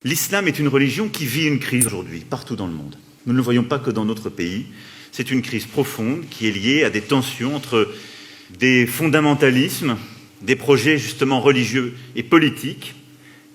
L'islam est une religion qui vit une crise aujourd'hui, partout dans le monde. Nous ne le voyons pas que dans notre pays. C'est une crise profonde qui est liée à des tensions entre des fondamentalismes, des projets justement religieux et politiques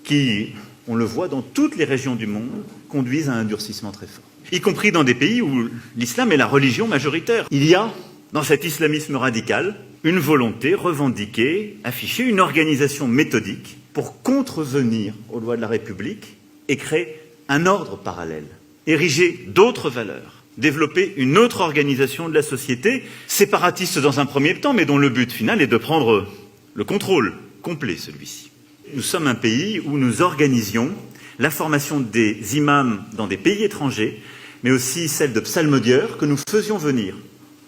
qui, on le voit dans toutes les régions du monde, conduisent à un durcissement très fort. Y compris dans des pays où l'islam est la religion majoritaire. Il y a, dans cet islamisme radical, une volonté revendiquée, affichée, une organisation méthodique pour contrevenir aux lois de la République et créer un ordre parallèle, ériger d'autres valeurs, développer une autre organisation de la société, séparatiste dans un premier temps, mais dont le but final est de prendre le contrôle complet, celui-ci. Nous sommes un pays où nous organisions la formation des imams dans des pays étrangers, mais aussi celle de psalmodieurs que nous faisions venir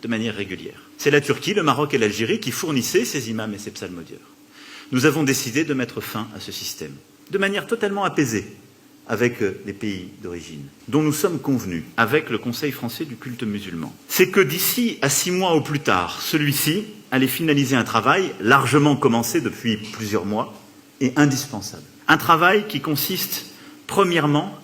de manière régulière. C'est la Turquie, le Maroc et l'Algérie qui fournissaient ces imams et ces psalmodieurs. Nous avons décidé de mettre fin à ce système, de manière totalement apaisée, avec les pays d'origine, dont nous sommes convenus avec le Conseil français du culte musulman. C'est que d'ici à 6 mois au plus tard, celui-ci allait finaliser un travail largement commencé depuis plusieurs mois et indispensable. Un travail qui consiste, premièrement,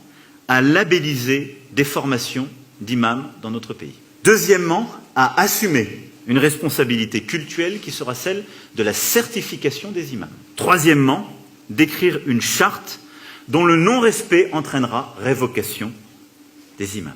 à labelliser des formations d'imams dans notre pays. Deuxièmement, à assumer une responsabilité cultuelle qui sera celle de la certification des imams. Troisièmement, d'écrire une charte dont le non-respect entraînera révocation des imams.